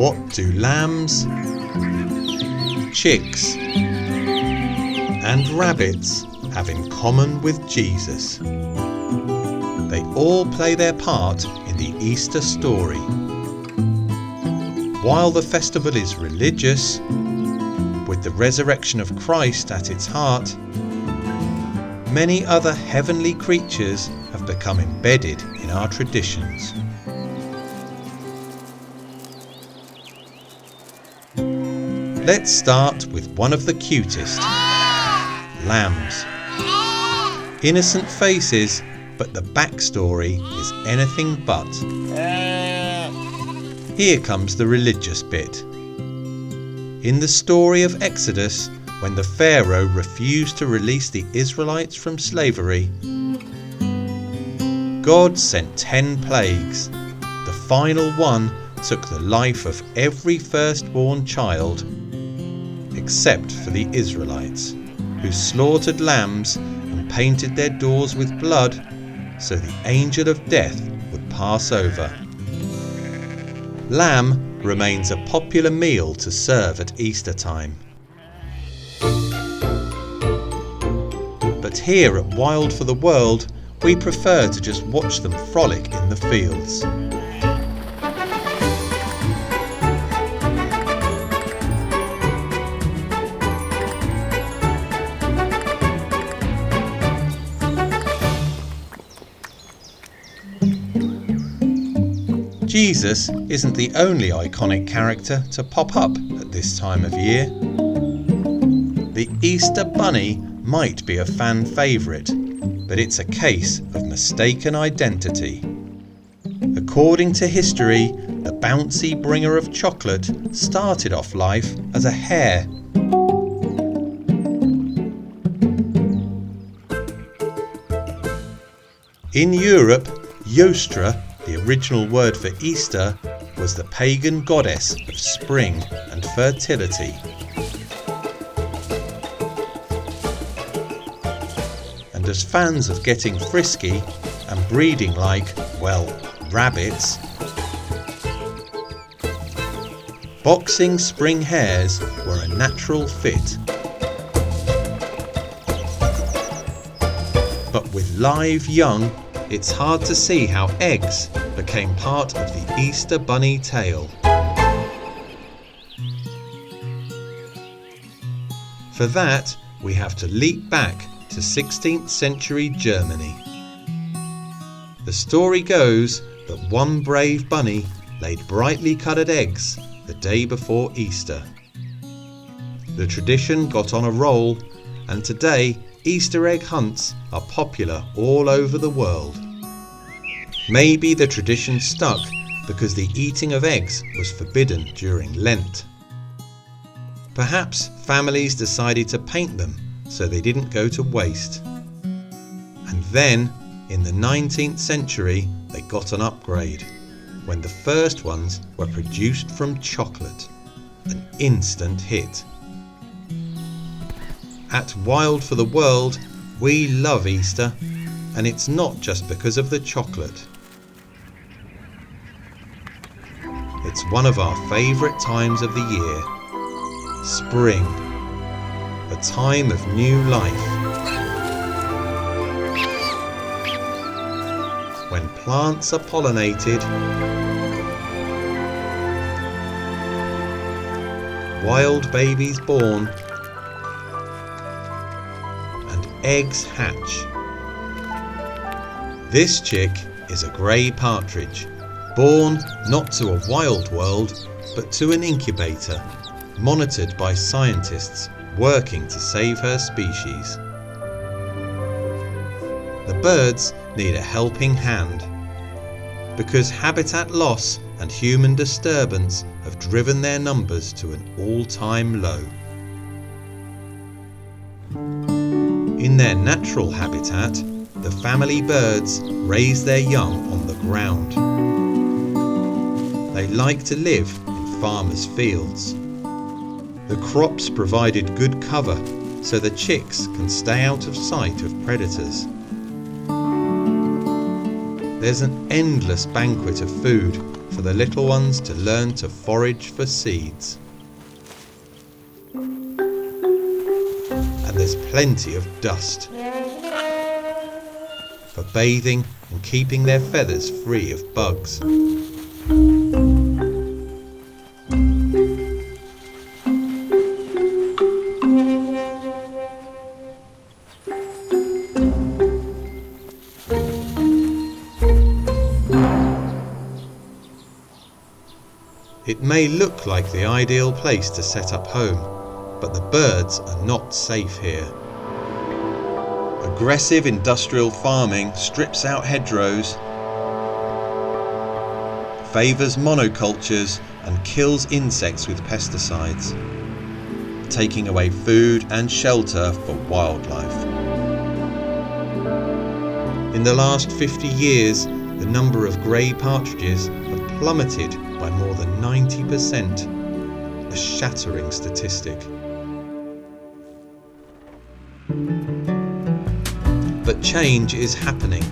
What do lambs, chicks, and rabbits have in common with Jesus? They all play their part in the Easter story. While the festival is religious, with the resurrection of Christ at its heart, many other heavenly creatures have become embedded in our traditions. Let's start with one of the cutest, lambs. Innocent faces, but the backstory is anything but. Here comes the religious bit. In the story of Exodus, when the Pharaoh refused to release the Israelites from slavery, God sent 10 plagues. The final one took the life of every firstborn child, except for the Israelites, who slaughtered lambs and painted their doors with blood, so the angel of death would pass over. Lamb remains a popular meal to serve at Easter time. But here at Wild for the World, we prefer to just watch them frolic in the fields. Jesus isn't the only iconic character to pop up at this time of year. The Easter Bunny might be a fan favourite, but it's a case of mistaken identity. According to history, the bouncy bringer of chocolate started off life as a hare. In Europe, Eostre, the original word for Easter, was the pagan goddess of spring and fertility. And as fans of getting frisky and breeding like, well, rabbits, boxing spring hares were a natural fit. But with live young, it's hard to see how eggs became part of the Easter Bunny tale. For that, we have to leap back to 16th century Germany. The story goes that one brave bunny laid brightly coloured eggs the day before Easter. The tradition got on a roll, and today Easter egg hunts are popular all over the world. Maybe the tradition stuck because the eating of eggs was forbidden during Lent. Perhaps families decided to paint them so they didn't go to waste. And then, in the 19th century, they got an upgrade, when the first ones were produced from chocolate, an instant hit. At Wild for the World, we love Easter, and it's not just because of the chocolate. It's one of our favourite times of the year. Spring, a time of new life. When plants are pollinated, wild babies born, and eggs hatch. This chick is a grey partridge, born not to a wild world, but to an incubator, monitored by scientists working to save her species. The birds need a helping hand, because habitat loss and human disturbance have driven their numbers to an all-time low. In their natural habitat, the family birds raise their young on the ground. They like to live in farmers' fields. The crops provided good cover, so the chicks can stay out of sight of predators. There's an endless banquet of food for for the little ones to learn to forage for seeds. And there's plenty of dust for bathing and keeping their feathers free of bugs. It may look like the ideal place to set up home, but the birds are not safe here. Aggressive industrial farming strips out hedgerows, favours monocultures and kills insects with pesticides, taking away food and shelter for wildlife. In the last 50 years, the number of grey partridges have plummeted by more than 90%, a shattering statistic. But change is happening.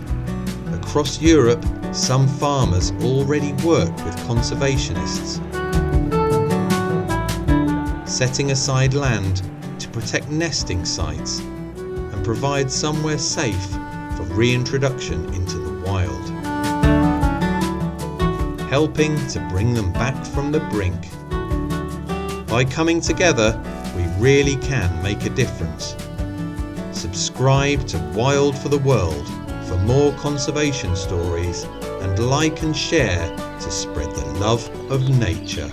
Across Europe, some farmers already work with conservationists, setting aside land to protect nesting sites and provide somewhere safe for reintroduction into the wild, helping to bring them back from the brink. By coming together, we really can make a difference. Subscribe to Wild for the World for more conservation stories, and like and share to spread the love of nature.